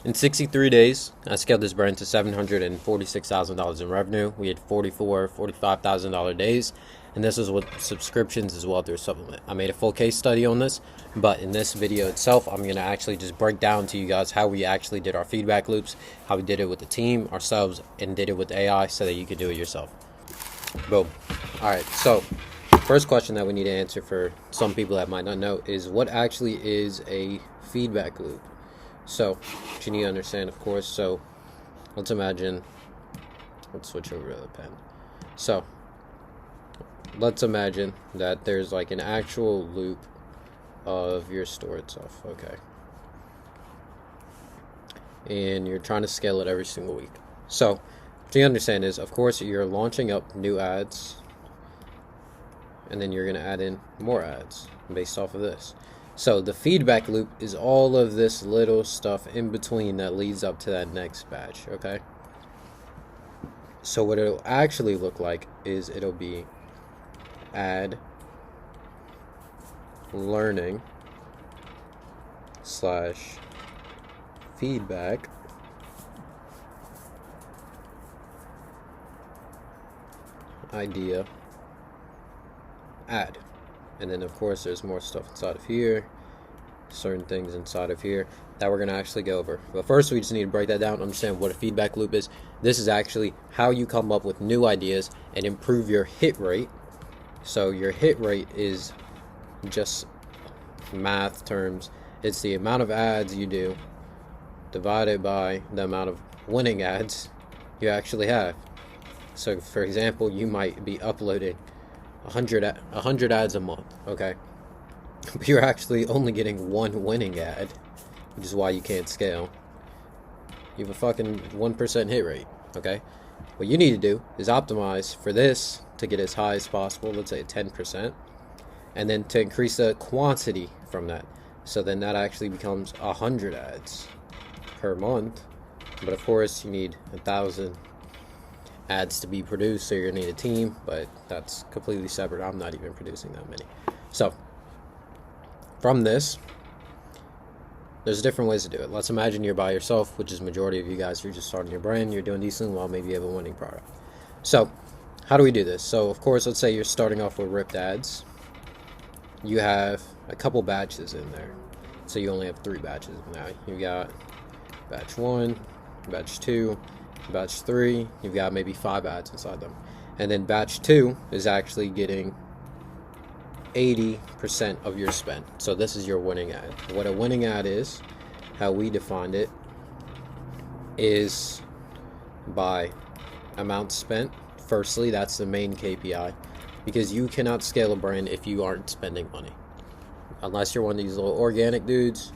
In 63 days, I scaled this brand to $746,000 in revenue. We had $45,000 days, and this is with subscriptions as well through a supplement. I made a full case study on this, but in this video itself, I'm going to actually just break down to you guys how we actually did our feedback loops, how we did it with the team, ourselves, and did it with AI so that you can do it yourself. Boom. All right, so first question that we need to answer for some people that might not know is what actually is a feedback loop? So, what you need to understand, of course, so let's imagine, let's switch over to the pen. So, let's imagine that there's like an actual loop of your store itself, okay? And you're trying to scale it every single week. So, what you understand is, of course, you're launching up new ads, and then you're going to add in more ads based off of this. So the feedback loop is all of this little stuff in between that leads up to that next batch, okay? So what it'll actually look like is it'll be ad learning slash feedback idea ad. And then of course there's more stuff inside of here, certain things inside of here that we're going to actually go over. But first we just need to break that down, understand what a feedback loop is. This is actually how you come up with new ideas and improve your hit rate. So your hit rate is just math terms. It's the amount of ads you do divided by the amount of winning ads you actually have. So for example, you might be uploading 100 ads a month, okay? But you're actually only getting one winning ad, which is why you can't scale. You have a fucking 1% hit rate, okay? What you need to do is optimize for this to get as high as possible, let's say 10%, and then to increase the quantity from that. So then that actually becomes 100 ads per month. But of course, you need 1,000 ads to be produced, so you're gonna need a team, but that's completely separate. I'm not even producing that many. So from this, there's different ways to do it. Let's imagine you're by yourself, which is majority of you guys. You're just starting your brand, you're doing decent, well, maybe you have a winning product. So how do we do this? So of course, let's say you're starting off with ripped ads. You have a couple batches in there, so you only have 3 batches now. You got batch 1, batch 2, batch 3, you've got maybe 5 ads inside them. And then batch 2 is actually getting 80% of your spend. So this is your winning ad. What a winning ad is, how we defined it, is by amount spent. Firstly, that's the main KPI, because you cannot scale a brand if you aren't spending money. Unless you're one of these little organic dudes,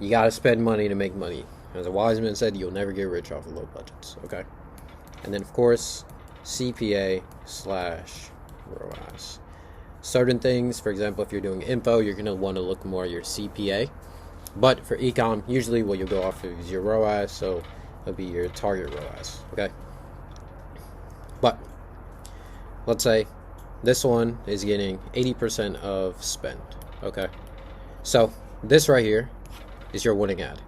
you gotta spend money to make money. As a wise man said, you'll never get rich off of low budgets, okay? And then, of course, CPA slash ROAS. Certain things, for example, if you're doing info, you're going to want to look more at your CPA. But for Ecom, usually what you'll go off of is your ROAS, so it'll be your target ROAS, okay? But let's say this one is getting 80% of spend, okay? So this right here is your winning ad.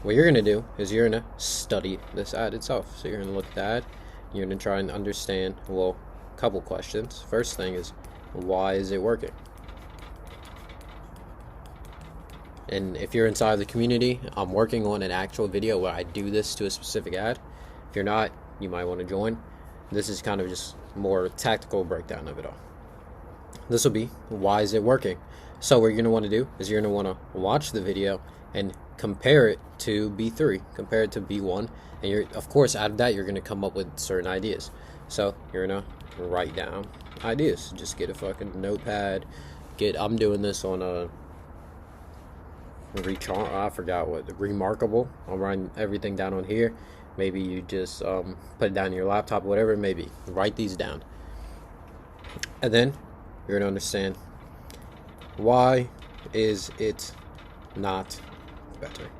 What you're going to do is you're going to study this ad itself. So you're going to look at that. You're going to try and understand, well, a couple questions. First thing is, why is it working? And if you're inside the community, I'm working on an actual video where I do this to a specific ad. If you're not, you might want to join. This is kind of just more tactical breakdown of it all. This will be, why is it working? So what you're going to want to do is you're going to want to watch the video and compare it to B3, compare it to B1, and you're, of course, out of that you're going to come up with certain ideas. So you're going to write down ideas. Just get a fucking notepad. I'm doing this on a I forgot what, Remarkable. I'm writing everything down on here. Maybe you just put it down on your laptop, whatever it may be. Write these down, and then you're going to understand, why is it not better?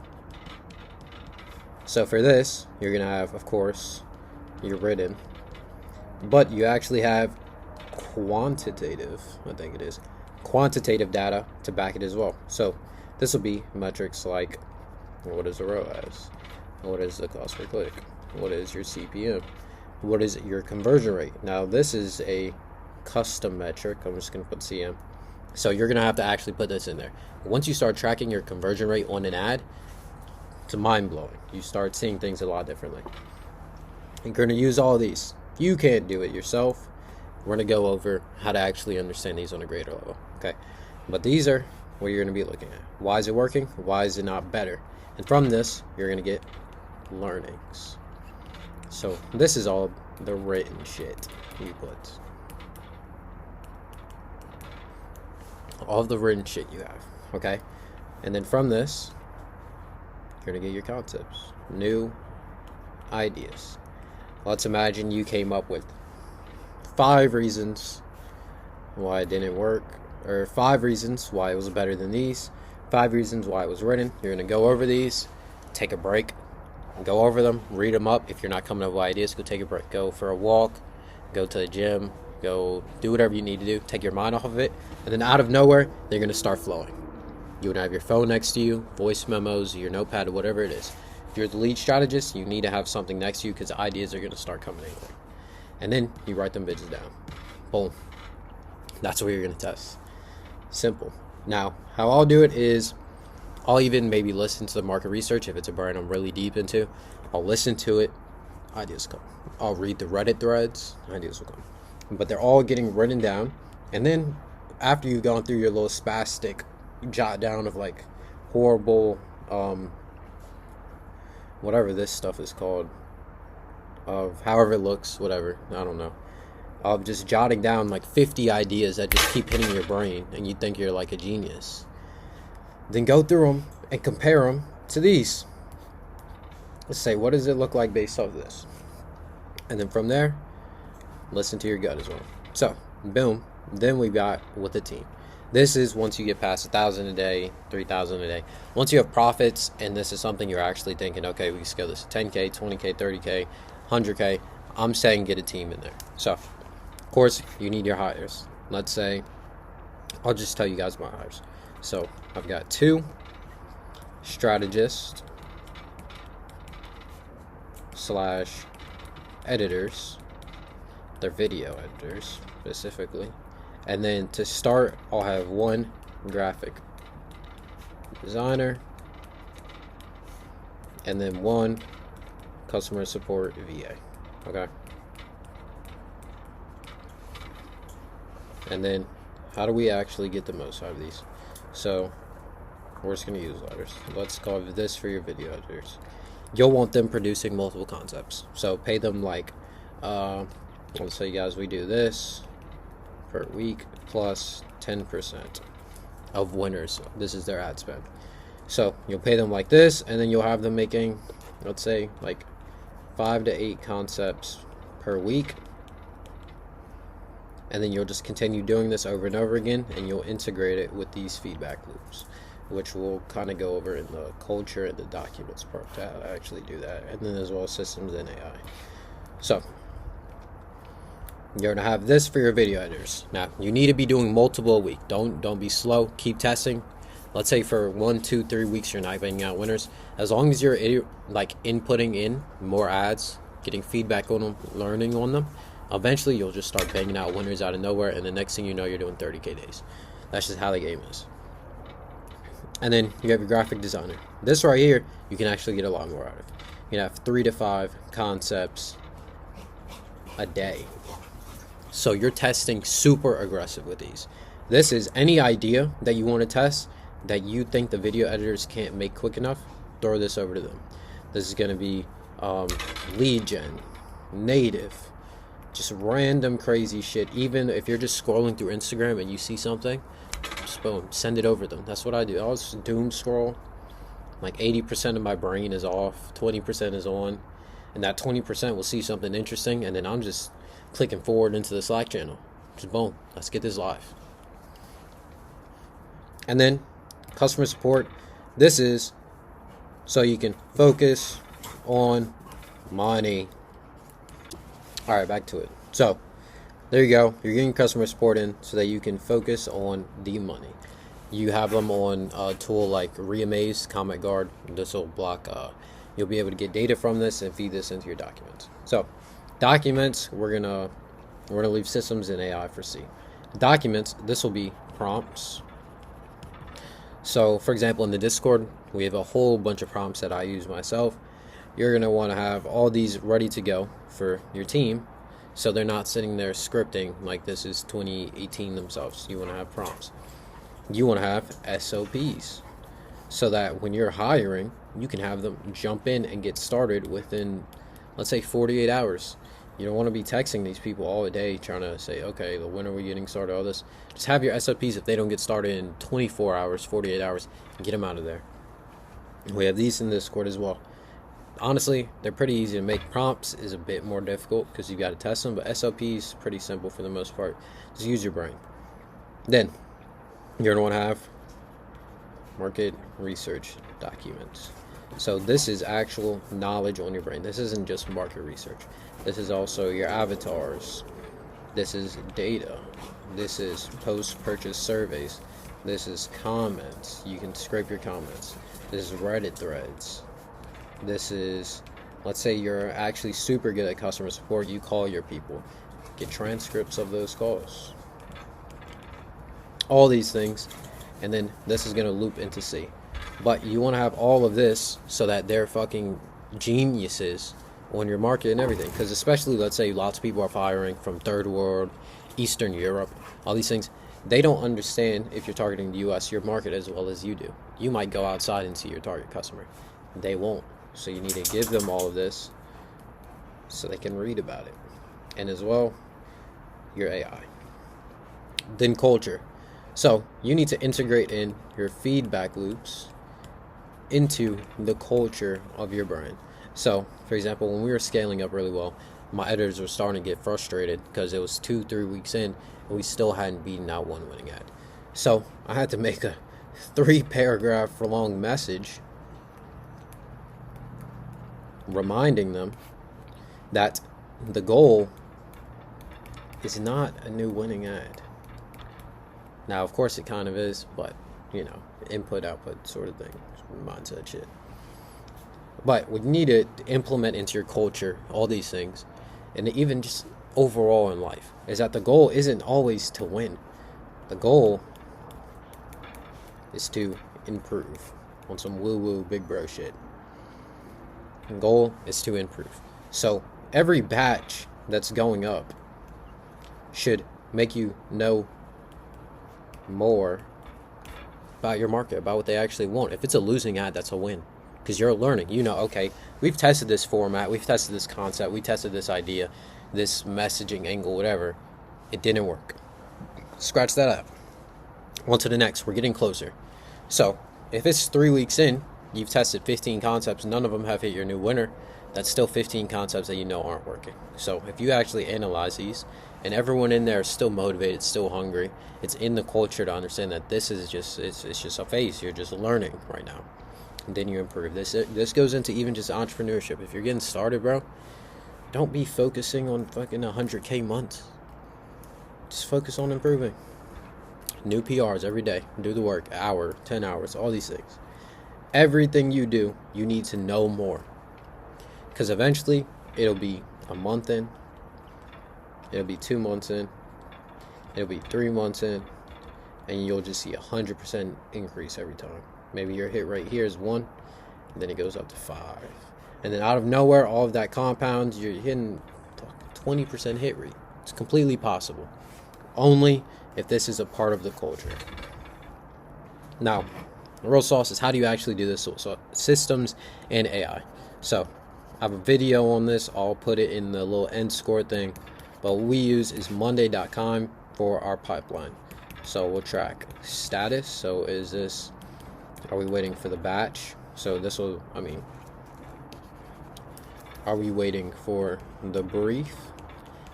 So for this, you're going to have, of course, your written, but you actually have quantitative, I think it is, quantitative data to back it as well. So this will be metrics like What is a ROAS? What is the cost per click? What is your CPM? What is your conversion rate? Now, this is a custom metric. I'm just going to put CM. So you're going to have to actually put this in there. Once you start tracking your conversion rate on an ad, it's mind-blowing. You start seeing things a lot differently. You're going to use all of these. You can't do it yourself. We're going to go over how to actually understand these on a greater level. Okay, but these are what you're going to be looking at. Why is it working? Why is it not better? And from this, you're going to get learnings. So this is all the written shit you put. All of the written shit you have. Okay, and then from this, you're going to get your concepts, new ideas. Let's imagine you came up with 5 reasons why it didn't work, or 5 reasons why it was better than these, 5 reasons why it was written. You're going to go over these, take a break, go over them, read them up. If you're not coming up with ideas, go take a break. Go for a walk, go to the gym, go do whatever you need to do. Take your mind off of it, and then out of nowhere, they're going to start flowing. You would have your phone next to you, voice memos, your notepad, whatever it is. If you're the lead strategist, you need to have something next to you because ideas are going to start coming anyway. And then you write them bitches down. Boom. That's what you're going to test. Simple. Now, how I'll do it is I'll even maybe listen to the market research if it's a brand I'm really deep into. I'll listen to it. Ideas come. I'll read the Reddit threads. Ideas will come. But they're all getting written down. And then after you've gone through your little spastic jot down of like horrible, whatever this stuff is called, of however it looks, whatever, I don't know, of just jotting down like 50 ideas that just keep hitting your brain and you think you're like a genius, then go through them and compare them to these. Let's say, what does it look like based off of this? And then from there, listen to your gut as well. So, boom, then we got with the team. This is once you get past 1,000 a day, 3,000 a day. Once you have profits, and this is something you're actually thinking, okay, we can scale this to 10K, 20K, 30K, 100K. I'm saying get a team in there. So, of course, you need your hires. Let's say, I'll just tell you guys my hires. So, I've got 2 strategists / editors. They're video editors, specifically. And then to start, I'll have 1 graphic designer, and then 1 customer support VA. Okay. And then how do we actually get the most out of these? So we're just going to use letters. Let's call this for your video editors. You'll want them producing multiple concepts. So pay them like, let's say, guys, we do this per week plus 10% of winners. This is their ad spend. So you'll pay them like this, and then you'll have them making, let's say, like 5 to 8 concepts per week. And then you'll just continue doing this over and over again, and you'll integrate it with these feedback loops, which we'll kind of go over in the culture and the documents part to how to actually do that, and then as well as systems and AI. So you're gonna have this for your video editors. Now you need to be doing multiple a week. Don't be slow. Keep testing. Let's say for 1, 2, 3 weeks you're not banging out winners. As long as you're like inputting in more ads, getting feedback on them, learning on them, eventually you'll just start banging out winners out of nowhere, and the next thing you know, you're doing 30K days. That's just how the game is. And then you have your graphic designer. This right here, you can actually get a lot more out of. You can have 3 to 5 concepts a day. So you're testing super aggressive with these. This is any idea that you want to test that you think the video editors can't make quick enough, throw this over to them. This is going to be lead gen, native, just random crazy shit. Even if you're just scrolling through Instagram and you see something, just boom, send it over to them. That's what I do. I'll just doom scroll. Like 80% of my brain is off, 20% is on, and that 20% will see something interesting, and then I'm just clicking forward into the Slack channel. Just boom, let's get this live. And then customer support. This is so you can focus on money. All right, back to it. So there you go. You're getting customer support in so that you can focus on the money. you have them on a tool like Reamaze, Comment Guard. This will block. You'll be able to get data from this and feed this into your documents. So, documents, we're gonna leave systems and AI for C. Documents, this will be prompts. So, for example, in the Discord, we have a whole bunch of prompts that I use myself. You're gonna want to have all these ready to go for your team, so they're not sitting there scripting like this is 2018 themselves. You want to have prompts. You want to have SOPs, so that when you're hiring, you can have them jump in and get started within, let's say, 48 hours. You don't want to be texting these people all day trying to say, okay, when are we getting started, all this. Just have your SOPs. If they don't get started in 24 hours, 48 hours, get them out of there. We have these in the Discord as well. Honestly, they're pretty easy to make. Prompts is a bit more difficult because you got to test them, but SOPs pretty simple for the most part. Just use your brain. Then you're going to want to have market research documents. So this is actual knowledge on your brain. This isn't just market research. This is also your avatars. This is data. This is post-purchase surveys. This is comments. You can scrape your comments. This is Reddit threads. This is, let's say you're actually super good at customer support. You call your people. Get transcripts of those calls. All these things. And then this is going to loop into C. But you want to have all of this so that they're fucking geniuses on your market and everything. Because especially, let's say lots of people are firing from third world, Eastern Europe, all these things. They don't understand, if you're targeting the US, your market as well as you do. You might go outside and see your target customer. They won't. So you need to give them all of this so they can read about it. And as well, your AI. Then culture. So you need to integrate in your feedback loops into the culture of your brand. So, for example, when we were scaling up really well, my editors were starting to get frustrated because it was 2-3 weeks in and we still hadn't beaten out one winning ad. So I had to make a 3-paragraph long message reminding them that the goal is not a new winning ad. Now, of course, it kind of is, but, input, output sort of thing, mindset shit. But what you need to implement into your culture, all these things, and even just overall in life, is that the goal isn't always to win. The goal is to improve on some woo-woo big bro shit. The goal is to improve. So every batch that's going up should make you know more about your market, about what they actually want. If it's a losing ad, that's a win, because you're learning. Okay, we've tested this format, we've tested this concept, we tested this idea, this messaging angle, whatever. It didn't work. Scratch that up. On to the next. We're getting closer. So if it's 3 weeks in, you've tested 15 concepts, none of them have hit your new winner, that's still 15 concepts that aren't working. So if you actually analyze these, and everyone in there is still motivated, still hungry, it's in the culture to understand that this is just, it's just a phase. You're just learning right now. And then you improve. This goes into even just entrepreneurship. If you're getting started, bro, don't be focusing on fucking 100K months. Just focus on improving. New PRs every day. Do the work. Hour, 10 hours, all these things. Everything you do, you need to know more. Because eventually, it'll be a month in. It'll be 2 months in. It'll be 3 months in. And you'll just see 100% increase every time. Maybe your hit rate here is 1. And then it goes up to 5. And then out of nowhere, all of that compounds. You're hitting 20% hit rate. It's completely possible. Only if this is a part of the culture. Now, the real sauce is how do you actually do this? So systems and AI. So I have a video on this. I'll put it in the little end score thing. But what we use is Monday.com for our pipeline. So we'll track status. So are we waiting for the batch? So are we waiting for the brief?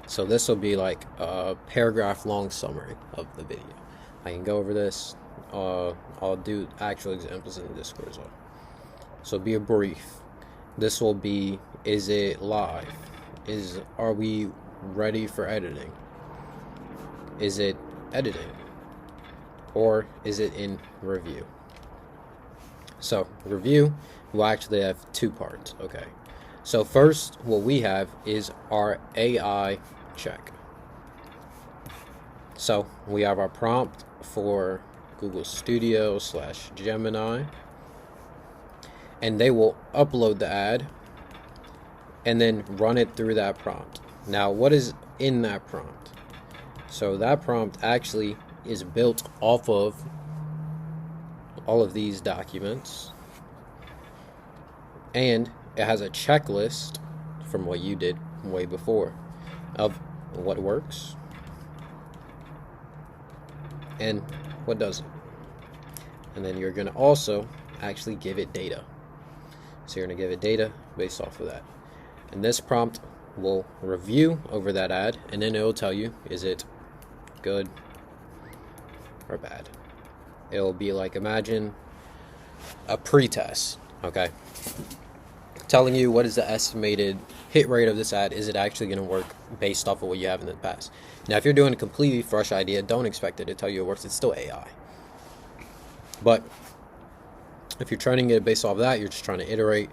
So this will be like a paragraph long summary of the video. I can go over this. I'll do actual examples in the Discord as well. So it'll be a brief. This will be, is it live? Are we ready for editing? Is it editing? or is it in review? So review will actually have two parts. Okay, so first what we have is our AI check. So we have our prompt for Google Studio / Gemini, and they will upload the ad and then run it through that prompt. Now, what is in that prompt? So that prompt actually is built off of all of these documents, and it has a checklist from what you did way before of what works and what doesn't. And then you're going to also actually give it data. So you're going to give it data based off of that. And this prompt will review over that ad, and then it will tell you, is it good or bad? It will be like, imagine a pre-test, okay? Telling you what is the estimated hit rate of this ad. Is it actually going to work based off of what you have in the past? Now, if you're doing a completely fresh idea, don't expect it to tell you it works. It's still AI. But if you're trying to get it based off of that, you're just trying to iterate,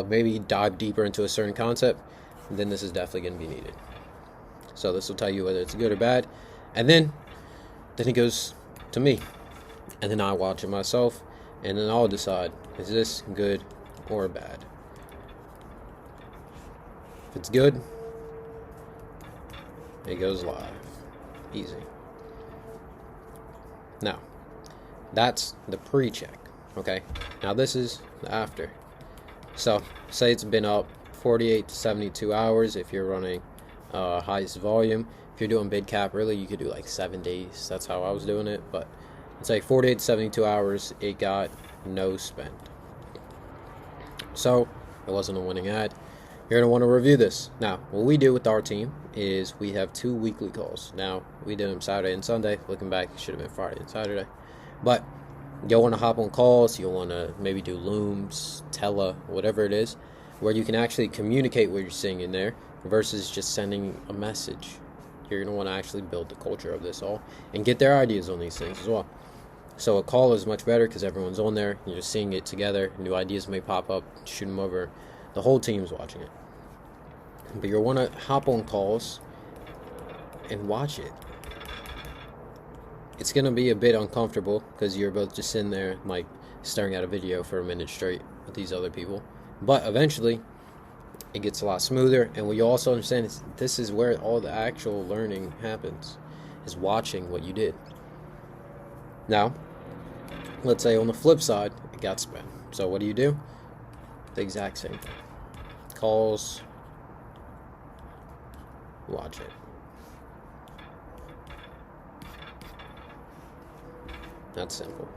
maybe dive deeper into a certain concept, then this is definitely going to be needed. So this will tell you whether it's good or bad. And then it goes to me. And then I watch it myself. And then I'll decide, is this good or bad? If it's good, it goes live. Easy. Now, that's the pre-check. Okay, now this is the after. So say it's been up 48 to 72 hours if you're running highest volume. If you're doing bid cap, really you could do like 7 days. That's how I was doing it. But it's like 48 to 72 hours, it got no spend. So it wasn't a winning ad. You're going to want to review this. Now, what we do with our team is we have 2 weekly calls. Now, we did them Saturday and Sunday. Looking back, it should have been Friday and Saturday. But you'll want to hop on calls. You'll want to maybe do Looms, Tele, whatever it is, where you can actually communicate what you're seeing in there versus just sending a message. You're going to want to actually build the culture of this all and get their ideas on these things as well. So a call is much better because everyone's on there. You're just seeing it together. New ideas may pop up. Shoot them over. The whole team's watching it. But you'll want to hop on calls and watch it. It's going to be a bit uncomfortable because you're both just sitting there like staring at a video for a minute straight with these other people. But eventually, it gets a lot smoother. And what you also understand is this is where all the actual learning happens, is watching what you did. Now, let's say on the flip side, it got spent. So what do? The exact same thing. Calls, watch it. That's simple.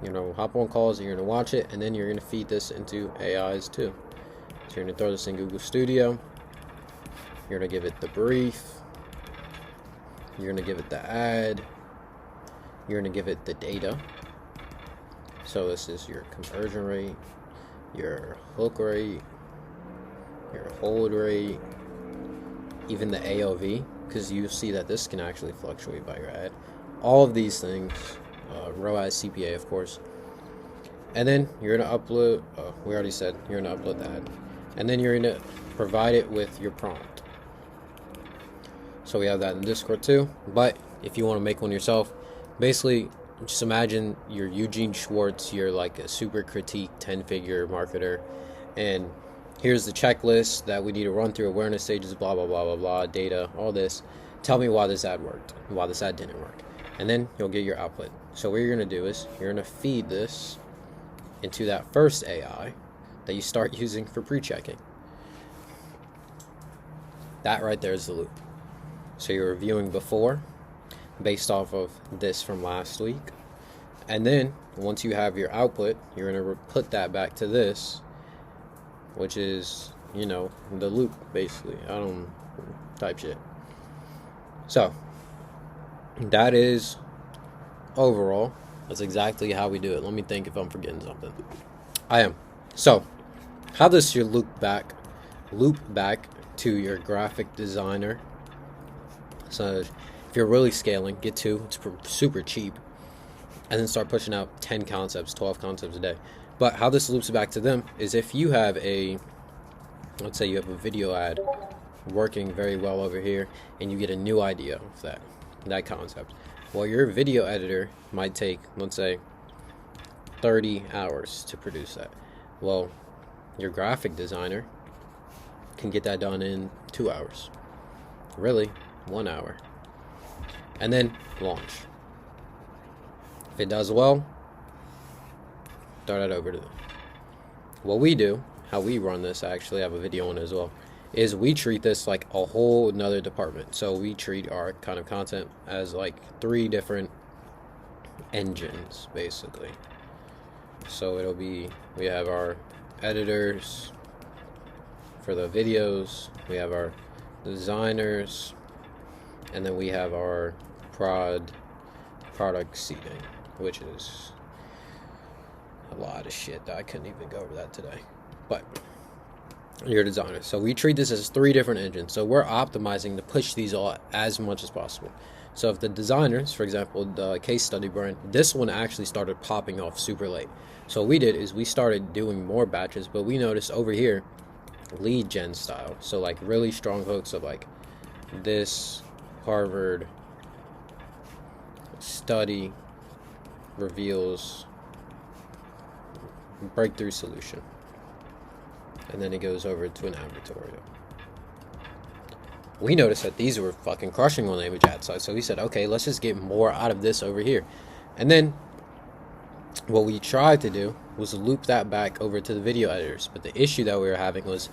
You're going to hop on calls, you're going to watch it, and then you're going to feed this into AIs too. So you're going to throw this in Google Studio. You're going to give it the brief. You're going to give it the ad. You're going to give it the data. So this is your conversion rate, your hook rate, your hold rate, even the AOV, because you see that this can actually fluctuate by your ad. All of these things, ROAS, CPA, of course. And then you're going to upload, we already said you're going to upload the ad. And then you're going to provide it with your prompt. So we have that in Discord too. But if you want to make one yourself, basically, just imagine you're Eugene Schwartz, you're like a super critique 10-figure marketer, and here's the checklist that we need to run through: awareness stages, blah, blah, blah, blah, blah, data, all this. Tell me why this ad worked, why this ad didn't work. And then you'll get your output. So what you're going to do is you're going to feed this into that first AI that you start using for pre-checking. That right there is the loop. So you're reviewing before, based off of this from last week, and then once you have your output, you're going to put that back to this, which is, you know, the loop basically. I don't type shit. So that is overall, that's exactly how we do it. Let me think if I'm forgetting something. I am. So how does your loop back to your graphic designer? So if you're really scaling, get 2. It's super cheap. and then start pushing out 10 concepts, 12 concepts a day. But how this loops back to them is if you have let's say you have a video ad working very well over here, and you get a new idea of that concept. Well, your video editor might take, let's say, 30 hours to produce that. Well, your graphic designer can get that done in 2 hours. Really, 1 hour. And then launch. If it does well, throw that over to them. What we do, how we run this, I actually have a video on it as well, is we treat this like a whole another department. So we treat our kind of content as like 3 different engines, basically. So it'll be, we have our editors for the videos, we have our designers, and then we have our product seeding, which is a lot of shit that I couldn't even go over that today. But your designer. So we treat this as 3 different engines. So we're optimizing to push these all as much as possible. So if the designers, for example, the case study brand, this one actually started popping off super late. So what we did is we started doing more batches, but we noticed over here, lead gen style. So like really strong hooks of like this Harvard study reveals breakthrough solution. And then it goes over to an advertorial. We noticed that these were fucking crushing on the image ad side. So we said, okay, let's just get more out of this over here. And then what we tried to do was loop that back over to the video editors. But the issue that we were having was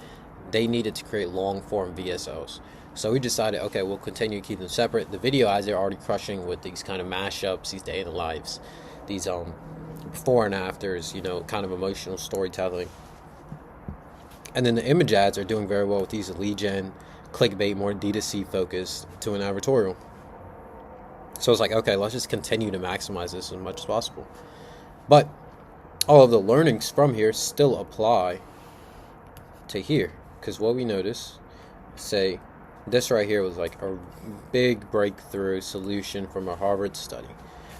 they needed to create long form VSLs. So we decided, okay, we'll continue to keep them separate. The video ads are already crushing with these kind of mashups, these day in the lives, these before and afters, you know, kind of emotional storytelling. And then the image ads are doing very well with these lead gen, clickbait, more D2C focused to an advertorial. So it's like, okay, let's just continue to maximize this as much as possible. But all of the learnings from here still apply to here. Because what we notice, say, this right here was like a big breakthrough solution from a Harvard study.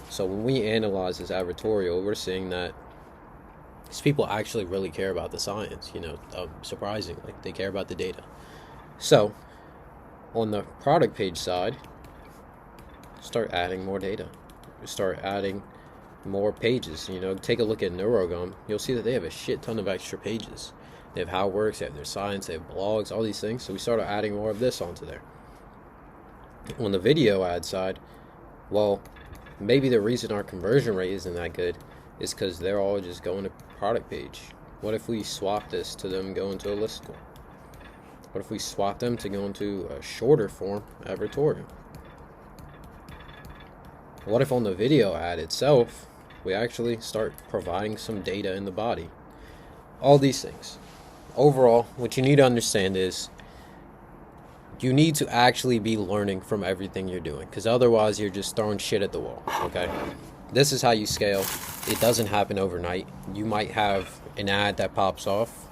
So when we analyze this advertorial, we're seeing that these people actually really care about the science, you know, surprisingly. They care about the data. So on the product page side, start adding more data. Start adding more pages. You know, take a look at NeuroGum. You'll see that they have a shit ton of extra pages. They have how it works, they have their science, they have blogs, all these things. So we started adding more of this onto there. On the video ad side, well, maybe the reason our conversion rate isn't that good is because they're all just going to product page. What if we swap this to them going to a listicle? What if we swap them to go into a shorter form advertorial? What if on the video ad itself, we actually start providing some data in the body? All these things. Overall, what you need to understand is you need to actually be learning from everything you're doing, because otherwise you're just throwing shit at the wall, okay? This is how you scale. It doesn't happen overnight. You might have an ad that pops off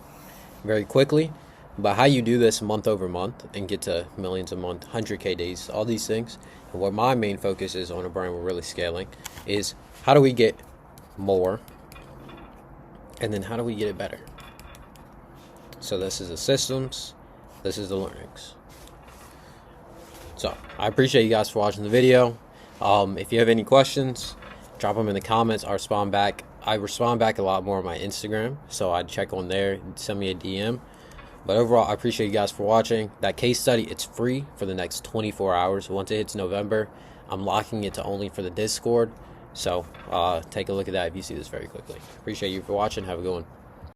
very quickly, but how you do this month over month and get to millions a month, 100K days, all these things, and what my main focus is on a brand we're really scaling is how do we get more, and then how do we get it better? So this is the systems, this is the learnings. So I appreciate you guys for watching the video. If you have any questions, drop them in the comments. I respond back a lot more on my Instagram, so I'd check on there, send me a DM. But overall, I appreciate you guys for watching. That case study, it's free for the next 24 hours. Once it hits November, I'm locking it to only for the Discord. So take a look at that if you see this very quickly. Appreciate you for watching. Have a good one.